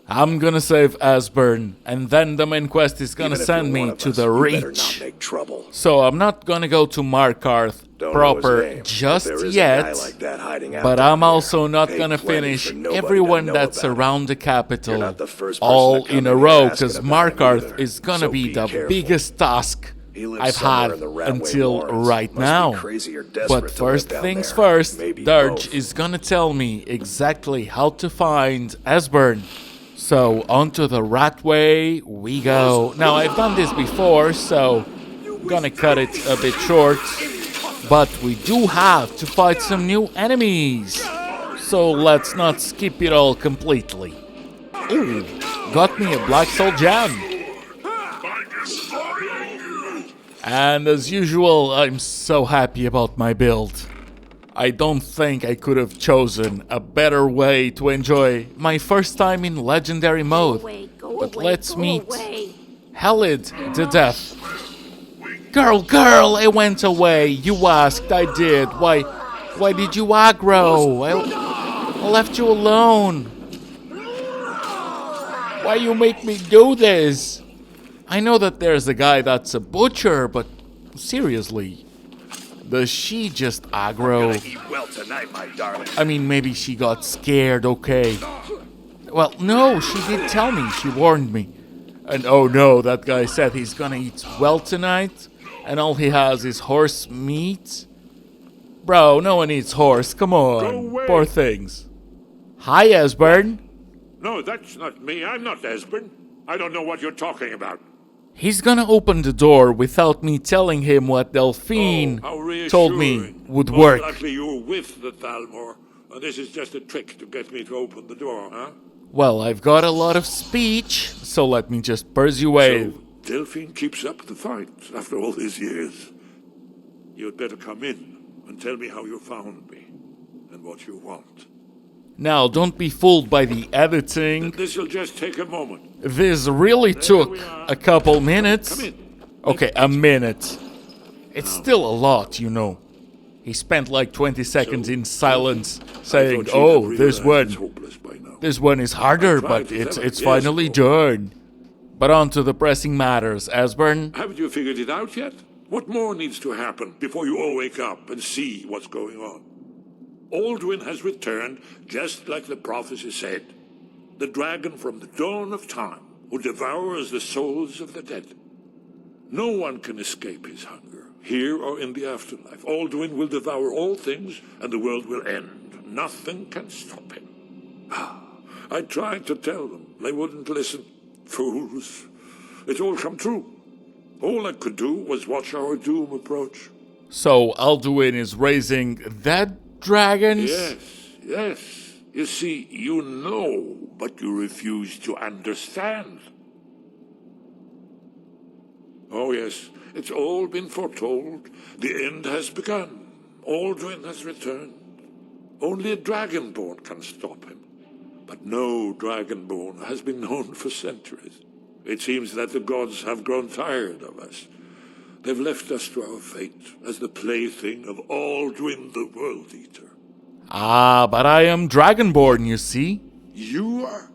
I'm gonna save Asburn, and then the main quest is gonna send me to the Reach. So I'm not gonna go to Markarth proper just yet, but I'm also not gonna finish everyone that's around the capital all in a row, because Markarth is gonna be the biggest task I've had until right now. But first things first, Dirge is gonna tell me exactly how to find Asburn. So onto the Ratway we go. Now I've done this before, so I'm gonna cut it a bit short. But we do have to fight some new enemies. So let's not skip it all completely. Ooh, got me a Black Soul Gem. And as usual, I'm so happy about my build. I don't think I could have chosen a better way to enjoy my first time in Legendary mode. But let's meet Helen the Death. Girl, I went away. You asked, I did. Why did you aggro? I left you alone. Why you make me do this? I know that there's a guy that's a butcher, but seriously. Does she just aggro? I mean, maybe she got scared, okay. Well, no, she did tell me. She warned me. And oh no, that guy said he's gonna eat well tonight, and all he has is horse meat. Bro, no one eats horse, come on. Poor things. Hi, Asburn. No, that's not me. I'm not Esfand. I don't know what you're talking about. He's gonna open the door without me telling him what Delphine told me would work. Most likely you're with the Thalmor, and this is just a trick to get me to open the door, huh? Well, I've got a lot of speech, so let me just persuade. So Delphine keeps up the fight after all these years. You'd better come in and tell me how you found me and what you want. Now, don't be fooled by the editing. This'll just take a moment. This really took a couple minutes. Come in. Okay, a minute. It's still a lot, you know. He spent like 20 seconds in silence saying, oh, this one is harder, but it's finally done. But on to the pressing matters, Asburn. Haven't you figured it out yet? What more needs to happen before you all wake up and see what's going on? Alduin has returned, just like the prophecy said. The dragon from the dawn of time, who devours the souls of the dead. No one can escape his hunger, here or in the afterlife. Alduin will devour all things, and the world will end. Nothing can stop him. I tried to tell them. They wouldn't listen. Fools. It's all come true. All I could do was watch our doom approach. So Alduin is raising that dragons? Yes. You see, you know, but you refuse to understand. Oh yes, it's all been foretold. The end has begun. Alduin has returned. Only a Dragonborn can stop him. But no Dragonborn has been known for centuries. It seems that the gods have grown tired of us. They've left us to our fate as the plaything of Alduin the World Eater. Ah, but I am Dragonborn, you see. You are?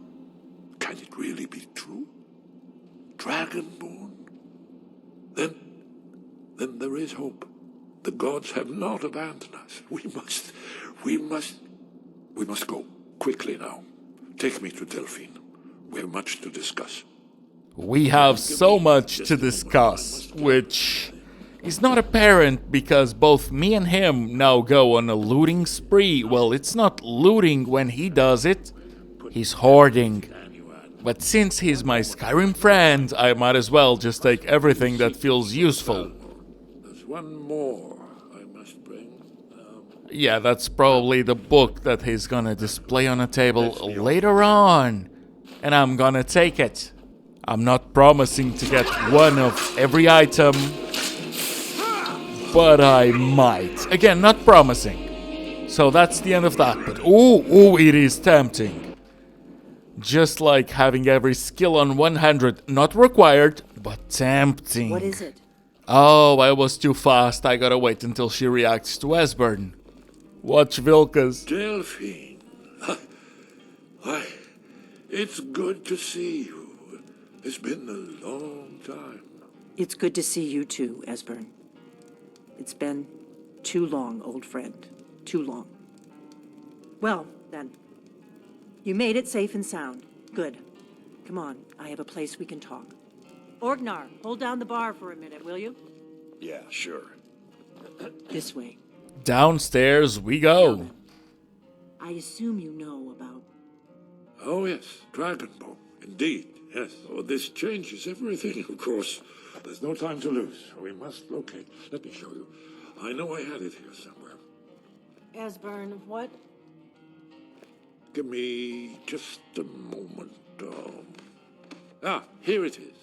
Can it really be true? Dragonborn? Then there is hope. The gods have not abandoned us. We must go quickly now. Take me to Delphine. We have much to discuss. We have so much to discuss, which is not apparent because both me and him now go on a looting spree. Well, it's not looting when he does it, he's hoarding. But since he's my Skyrim friend, I might as well just take everything that feels useful. There's one more I must bring. Yeah, that's probably the book that he's gonna display on a table later on. And I'm gonna take it. I'm not promising to get one of every item, but I might. Again, not promising. So that's the end of that. But ooh, it is tempting. Just like having every skill on 100, not required, but tempting. What is it? Oh, I was too fast. I gotta wait until she reacts to Esburn. Watch Vilkas. Delphine. It's good to see you. It's been a long time. It's good to see you too, Esfand. It's been too long, old friend. Too long. Well, then. You made it safe and sound. Good. Come on, I have a place we can talk. Orgnar, hold down the bar for a minute, will you? Yeah, sure. This way. Downstairs we go. I assume you know about... Oh, yes, Dragonborn. Indeed, yes. Oh, this changes everything, of course. There's no time to lose. We must locate. Let me show you. I know I had it here somewhere. Esfand, what? Give me just a moment. Here it is.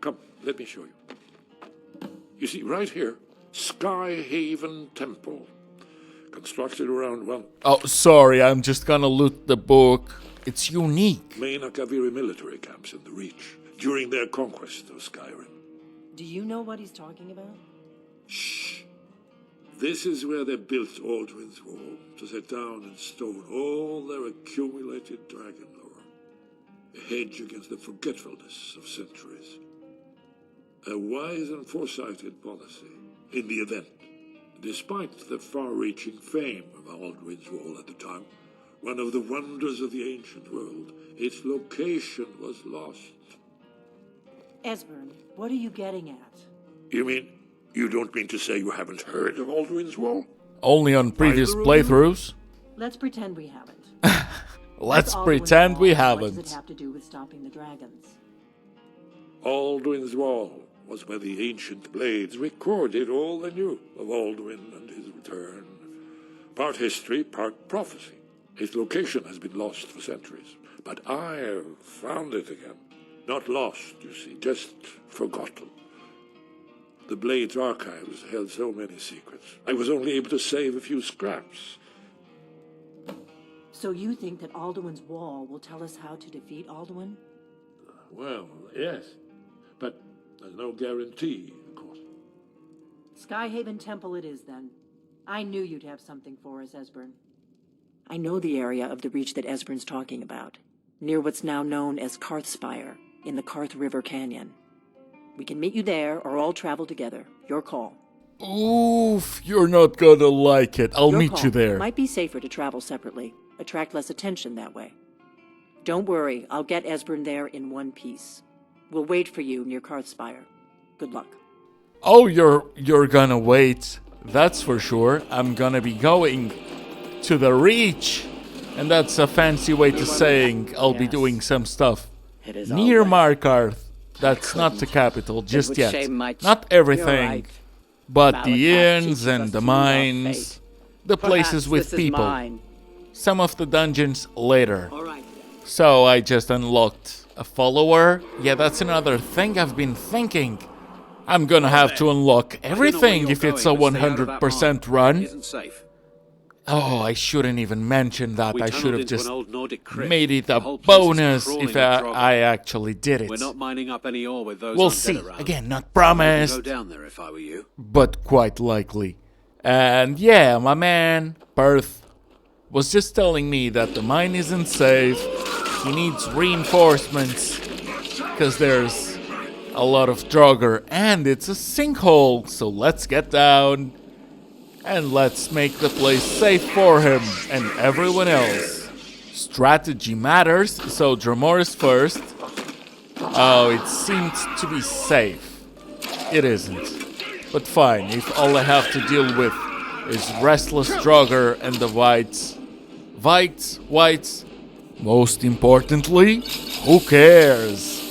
Come, let me show you. You see, right here, Skyhaven Temple. Constructed around, well... Oh, sorry, I'm just gonna loot the book. It's unique. main Akaviri military camps in the Reach during their conquest of Skyrim. Do you know what he's talking about? Shh. This is where they built Alduin's Wall, to set down in stone all their accumulated dragon lore. A hedge against the forgetfulness of centuries. A wise and foresighted policy in the event. Despite the far-reaching fame of Alduin's Wall at the time, one of the wonders of the ancient world, its location was lost. Esfand, what are you getting at? You mean, you don't mean to say you haven't heard of Alduin's Wall? Only on previous playthroughs. Let's pretend we haven't. Let's What's pretend Alduin's we Wall? haven't. What does it have to do with stopping the dragons? Alduin's Wall was where the ancient blades recorded all they knew of Alduin and his return. Part history, part prophecy. Its location has been lost for centuries, but I have found it again. Not lost, you see, just forgotten. The Blade's archives held so many secrets. I was only able to save a few scraps. So you think that Alduin's Wall will tell us how to defeat Alduin? Well, yes, but there's no guarantee, of course. Skyhaven Temple it is, then. I knew you'd have something for us, Esfand. I know the area of the Reach that Esfand's talking about, near what's now known as Karthspire, in the Karth River Canyon. We can meet you there, or all travel together. Your call. Oof, you're not gonna like it. I'll Your meet call. you there. Might be safer to travel separately. Attract less attention that way. Don't worry, I'll get Esfand there in one piece. We'll wait for you near Karthspire. Good luck. Oh, you're gonna wait. That's for sure. I'm gonna be going to the Reach. And that's a fancy way to saying I'll be Yes. doing some stuff. It is Near all right. Markarth. That's not the capital just would yet. shame my Not You're everything. right. But the Malakath inns teaches and us the to love mines. fate. The places Perhaps with this is people. mine. Some of the dungeons later. All right. So I just unlocked a follower. Yeah, that's another thing I've been thinking. I'm gonna have to unlock everything if it's a 100% run. Isn't safe. Oh, I shouldn't even mention that. We I should tunneled have into an just old Nordic crypt. made it The a whole place is bonus crawling if with Drogon. I actually did it. We're not mining up any ore with those We'll undead see. around. Again, not I promised, wouldn't go down there if I were you. but quite likely. And yeah, my man, Perth, was just telling me that the mine isn't safe. He needs reinforcements because there's a lot of Draugr and it's a sinkhole. So let's get down and let's make the place safe for him and everyone else. Strategy matters, so Dramoris first. Oh, it seemed to be safe. It isn't. But fine, if all I have to deal with is restless Draugr and the Whites. Whites. Most importantly, who cares?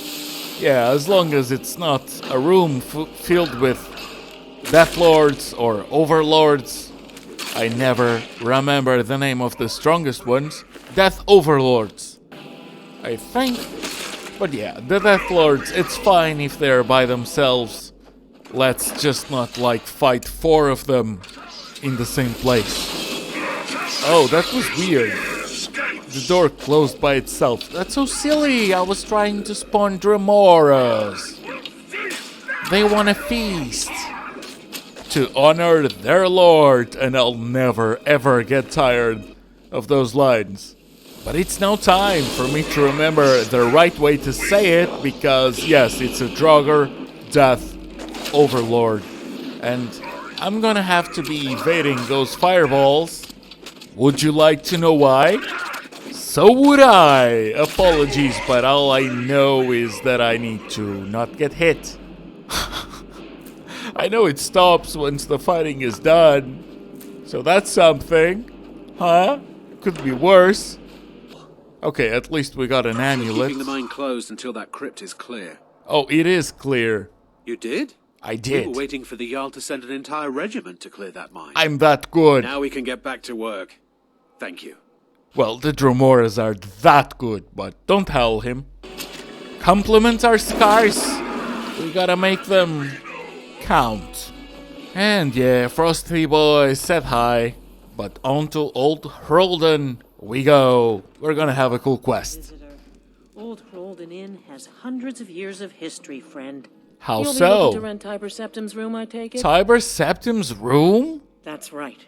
Yeah, as long as it's not a room filled with Death Lords or Overlords. I never remember the name of the strongest ones. Death Overlords, I think. But yeah, the Death Lords, it's fine if they're by themselves. Let's just not, fight 4 of them in the same place. Oh, that was weird. The door closed by itself. That's so silly. I was trying to spawn Dramoras. They want a feast to honor their lord, and I'll never ever get tired of those lines. But it's now time for me to remember the right way to say it, because yes, it's a Draugr Death Overlord. And I'm gonna have to be evading those fireballs. Would you like to know why? So would I! Apologies, but all I know is that I need to not get hit. I know it stops once the fighting is done. So that's something. Huh? Could be worse. Okay, at least we got an amulet. Keeping the mine closed until that crypt is clear. Oh, it is clear. You did? I We did. were waiting for the Jarl to send an entire regiment to clear that mine. I'm that good. Now we can get back to work. Thank you. Well, the Dromoras are that good, but don't tell him. Compliments are scarce. We gotta make them count. And yeah, Frosty Boy said hi. But on to Old Trollden we go. We're gonna have a cool quest. Visitor. Old Trollden Inn has hundreds of years of history, friend. How You'll be looking to so? rent Tiber Septim's room, I take it? Tiber Septim's room? That's right.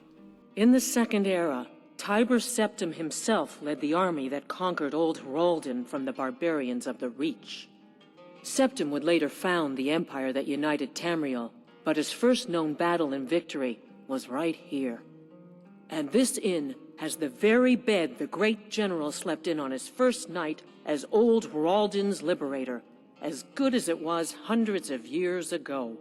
In the Second Era, Tiber Septim himself led the army that conquered Old Trollden from the barbarians of the Reach. Septim would later found the empire that united Tamriel, but his first known battle and victory was right here. And this inn has the very bed the great general slept in on his first night as Old Trollden's liberator, as good as it was hundreds of years ago.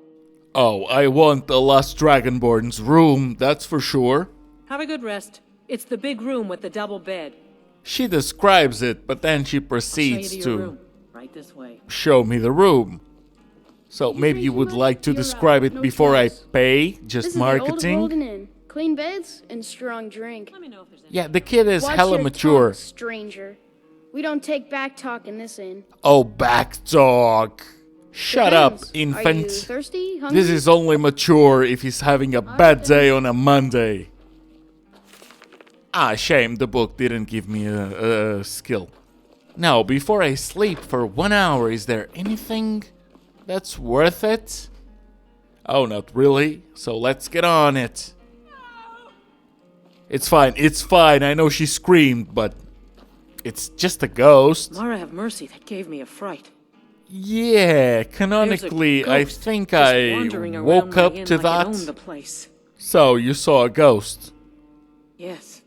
Oh, I want the last Dragonborn's room, that's for sure. Have a good rest. It's the big room with the double bed. She describes it, but then she Show you proceeds to your to room. Right this way. show me the room. So maybe you would like to describe it before I pay, This just is the old marketing? Trollden Inn. Clean beds and strong drink. Let me know if there's any. Yeah, the kid is Watch hella your mature. tongue, stranger. We don't take back talk in this inn. Oh, back talk. Shut up, Depends. Are you infant. thirsty? Hungry? This is only mature if he's having a bad day on a Monday. Ah, shame the book didn't give me a skill. Now, before I sleep for 1 hour, is there anything that's worth it? Oh, not really. So let's get on it. It's fine. I know she screamed, but it's just a ghost. Mara have mercy, that gave me a fright. Yeah, canonically, I ghost think just I wandering around woke my up inn to like it owned that. the place. So, you saw a ghost. Yes.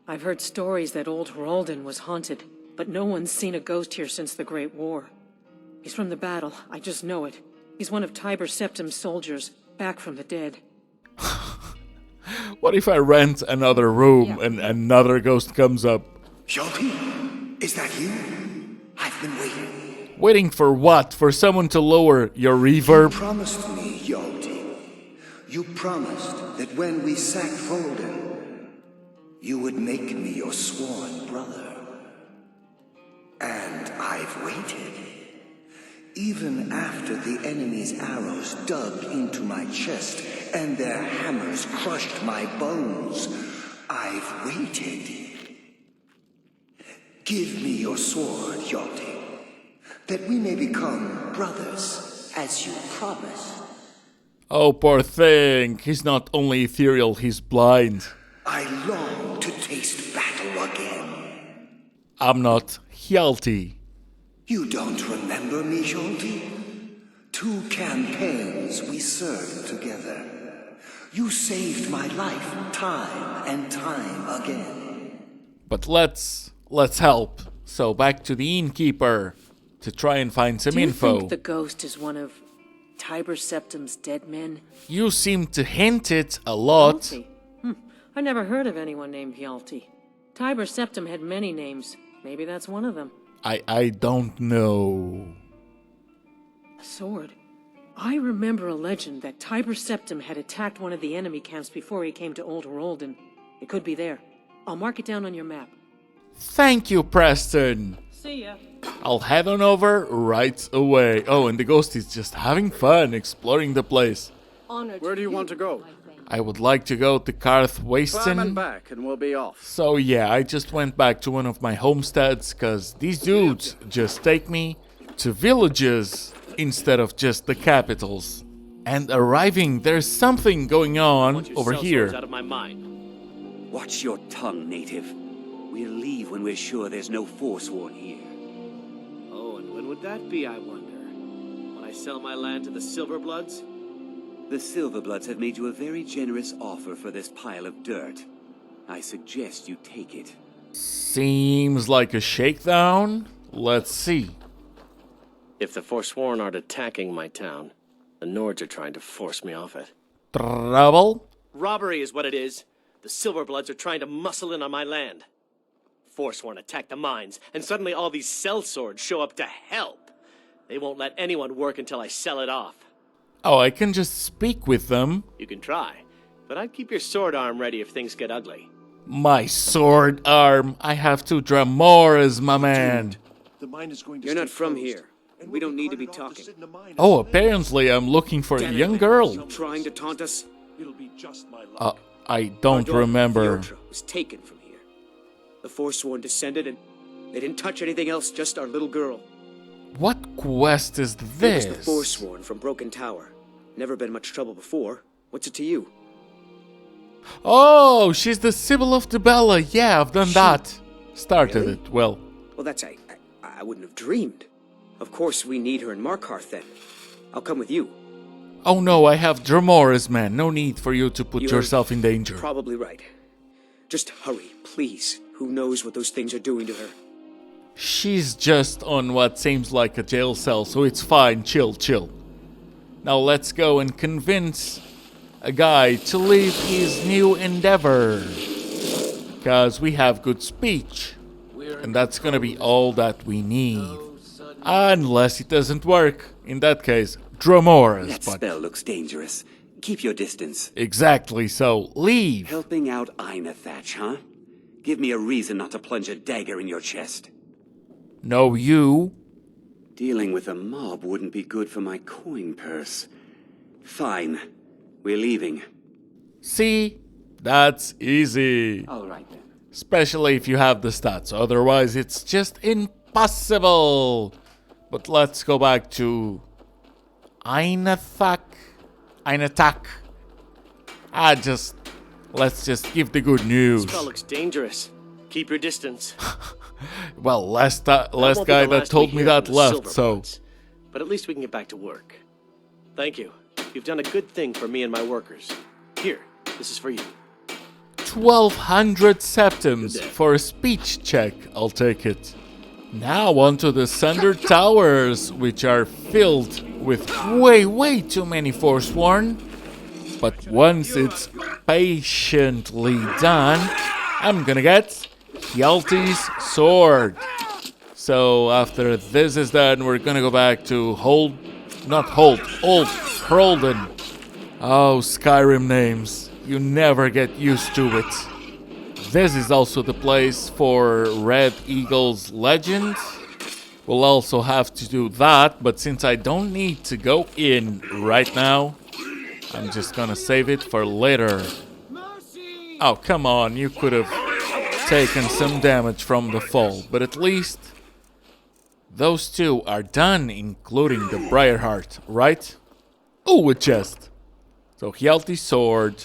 I've heard stories that Old Trollden was haunted, but no one's seen a ghost here since the Great War. He's from the battle, I just know it. He's one of Tiber Septim's soldiers, back from the dead. What if I rent another room and another ghost comes up? Shelty, is that you? I've been waiting. Waiting for what? For someone to lower your You reverb? promised me, Yalti. You promised that when we sacked Folden, you would make me your sworn brother. And I've waited. Even after the enemy's arrows dug into my chest and their hammers crushed my bones, I've waited. Give me your sword, Yalti, that we may become brothers, as you promised. Oh, poor thing. He's not only ethereal, he's blind. I long to taste battle again. I'm not Hjalti. You don't remember me, Sholti? 2 campaigns we served together. You saved my life time and time again. But let's help. So back to the innkeeper to try and find some Do you info. think the ghost is one of Tiber Septim's dead men? You seem to hint it a lot. Hjalti? I never heard of anyone named Hjalti. Tiber Septim had many names. Maybe that's one of them. I don't know. A sword. I remember a legend that Tiber Septim had attacked one of the enemy camps before he came to Old Trollden. It could be there. I'll mark it down on your map. Thank you, Preston. See ya. I'll head on over right away. Oh, and the ghost is just having fun exploring the place. Where do you want to go? I would like to go to Karth Climb and Wasten. back and we'll be off. So yeah, I just went back to one of my homesteads because these dudes just take me to villages instead of just the capitals. And arriving, there's something going on over here. Out of my mind. Watch your tongue, native. We'll leave when we're sure there's no Forsworn here. Oh, and when would that be, I wonder? When I sell my land to the Silverbloods? The Silverbloods have made you a very generous offer for this pile of dirt. I suggest you take it. Seems like a shakedown. Let's see. If the Forsworn aren't attacking my town, the Nords are trying to force me off it. Trouble? Robbery is what it is. The Silverbloods are trying to muscle in on my land. Forsworn attack the mines, and suddenly all these sellswords show up to help. They won't let anyone work until I sell it off. Oh, I can just speak with them. You can try, but I'd keep your sword arm ready if things get ugly. My sword arm. I have 2 Dramoras, my man. The mine is going to You're stay not from closed, here. and We we'll don't need to be carted off talking. sit in a mine Oh, all day. apparently I'm looking for a Damn it, young man. girl. Trying to taunt us? It'll be just my luck. I don't remember. Fiotra was taken from here. The Forsworn descended and they didn't touch anything else, just our little girl. What quest is It was this? the Forsworn from Broken Tower. Never been much trouble before. What's it to you? Oh, she's the Sibyl of the Bella. Yeah, I've done that. Started Really? it. Well, Well, that's I wouldn't have dreamed. Of course, we need her in Markarth then. I'll come with you. oh no, I have Dramoras, man. No need for you to put You're yourself in danger. Probably right. Just hurry, please. Who knows what those things are doing to her? She's just on what seems like a jail cell, so it's fine. Chill, chill. Now let's go and convince a guy to leave his new endeavor. Because we have good speech. And that's gonna be all that we need. Unless it doesn't work. In that case, Dramoras. That But spell looks dangerous. Keep your distance. exactly so. Leave. Helping out Ainethach, huh? Give me a reason not to plunge a dagger in your chest. No, you. Dealing with a mob wouldn't be good for my coin purse. Fine. We're leaving. See? That's easy. All right then. Especially if you have the stats. Otherwise, it's just impossible. But let's go back to Ainethach. Let's just give the good news. Spell looks dangerous. Keep your distance. Well, last That won't be guy the that last told we me hear that from the left, so... Silverbloods. But at least we can get back to work. Thank you. You've done a good thing for me and my workers. Here, this is for you. 1,200 septims for a speech check. I'll take it. Now on to the Sunder Towers, which are filled with way too many Forsworn. But once it's patiently done, I'm gonna get Hjalti's sword. So after this is done, we're gonna go back to Old Trollden. Oh, Skyrim names. You never get used to it. This is also the place for Red Eagle's legend. We'll also have to do that, but since I don't need to go in right now, I'm just gonna save it for later. Oh, come on, you could have taken some damage from the fall, but at least those 2 are done, including the Briarheart, right? Oh, a chest. So Hjalti's sword.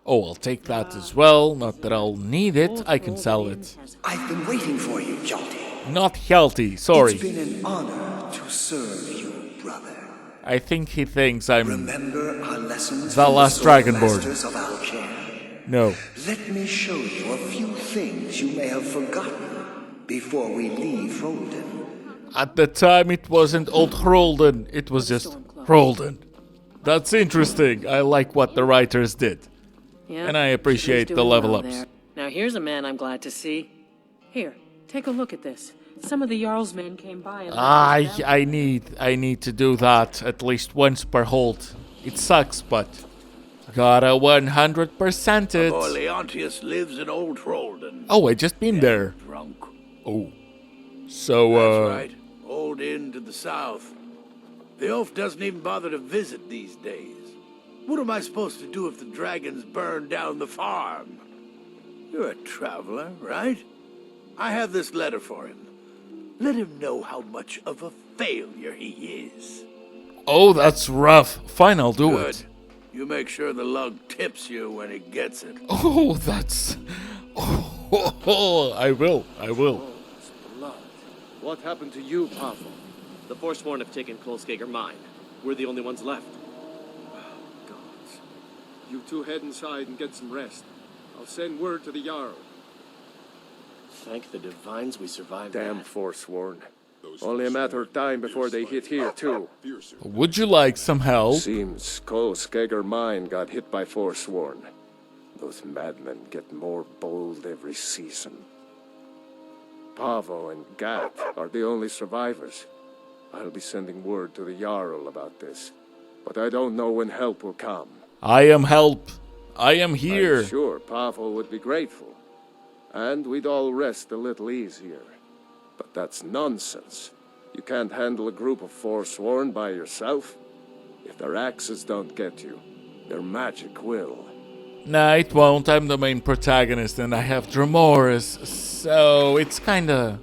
Oh, I'll take that as well. Not that I'll need it. I can sell it. I've been waiting for you, Hjalti. Not Hjalti, sorry. It's been an honor to serve you, brother. I think he thinks I'm... Remember our lessons The from last sword Dragonborn. masters of Alcare? No. Let me show you a few things you may have forgotten before we leave Trollden. At the time, it wasn't Old Trollden. It was just Trollden. That's interesting. I like what the writers did. Yeah, And I appreciate she's the doing level well ups. there. Now here's a man I'm glad to see. Here, take a look at this. Some of the Jarl's men came by and... I need to do that at least once per hold. It sucks, but gotta 100% it. Boy Leontius lives in Old Trollden. Oh, I just been there. Drunk. Oh. So, That's right. Old Inn to the south. The oaf doesn't even bother to visit these days. What am I supposed to do if the dragons burn down the farm? You're a traveler, right? I have this letter for him. Let him know how much of a failure he is. Oh, that's rough. Fine, I'll do Good. it. You make sure the lug tips you when he gets it. Oh, that's... Oh. I will. What happened to you, Pavel? The Forsworn have taken Kolskager mine. We're the only ones left. Gods. You two head inside and get some rest. I'll send word to the Jarl. Thank the divines we survived. Damn that. Forsworn. Only a matter of time before they hit here, too. Would you like some help? Seems Kolskager mine got hit by Forsworn. Those madmen get more bold every season. Pavo and Gat are the only survivors. I'll be sending word to the Jarl about this, but I don't know when help will come. I am help. I am here. I'm sure Pavo would be grateful, and we'd all rest a little easier. But that's nonsense. You can't handle a group of Forsworn by yourself. If their axes don't get you, their magic will. Nah, it won't. I'm the main protagonist and I have Dramoris, so it's kinda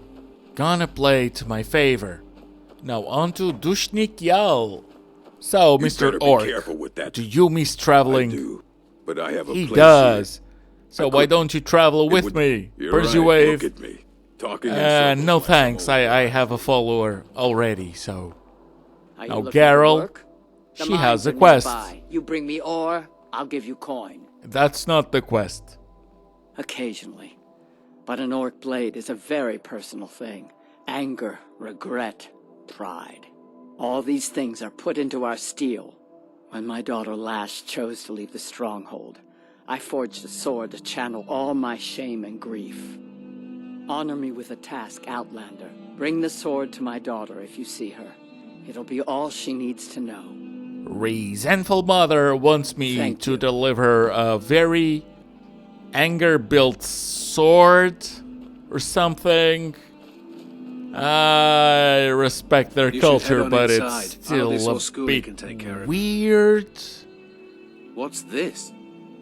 gonna play to my favor. Now on to Dushnik Yal. So, Mr. Orc, do you miss traveling? I do, but I have a He place does. here. So why don't you travel with me? Persuade. Look at me. Talking in circles No like thanks, I'm old. I have a follower already, so... Are Now, you looking for Garrel, work? The she has mines a are quest. nearby. You bring me ore, I'll give you coin. That's not the quest. Occasionally. But an orc blade is a very personal thing. Anger, regret, pride. All these things are put into our steel. When my daughter Lash chose to leave the stronghold, I forged a sword to channel all my shame and grief. Honor me with a task, Outlander. Bring the sword to my daughter if you see her. It'll be all she needs to know. Resentful mother wants me Thank to you. deliver a very anger-built sword or something. I respect their You should culture, head on but inside. it's still Aldous a or Scully bit can take care of it. weird. What's this?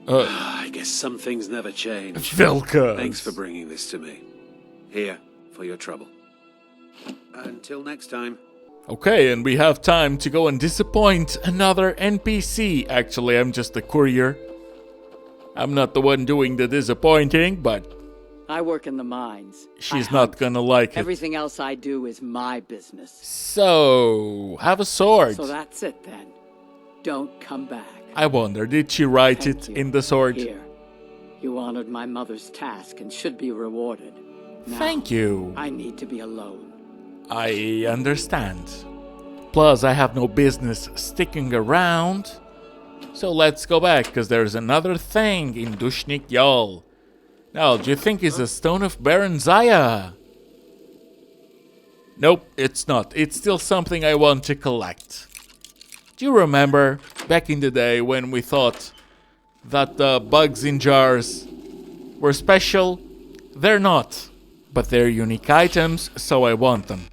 Uh, I guess some things never change. Vilkas. Thanks for bringing this to me. Here, for your trouble. Until next time. Okay, and we have time to go and disappoint another NPC. Actually, I'm just a courier. I'm not the one doing the disappointing, but I work in the mines. she's I not hunt. gonna like it. Everything else I do is my business. So, have a sword. So that's it then. Don't come back. I wonder, did she write Thank it you. in the sword? Here. You honored my mother's task and should be rewarded. Now, Thank you. I need to be alone. I understand. Plus, I have no business sticking around. So let's go back, because there's another thing in Dushnik Yal. Now, do you think it's a stone of Barenziah? Nope, it's not. It's still something I want to collect. Do you remember back in the day when we thought that the bugs in jars were special? They're not, but they're unique items, so I want them.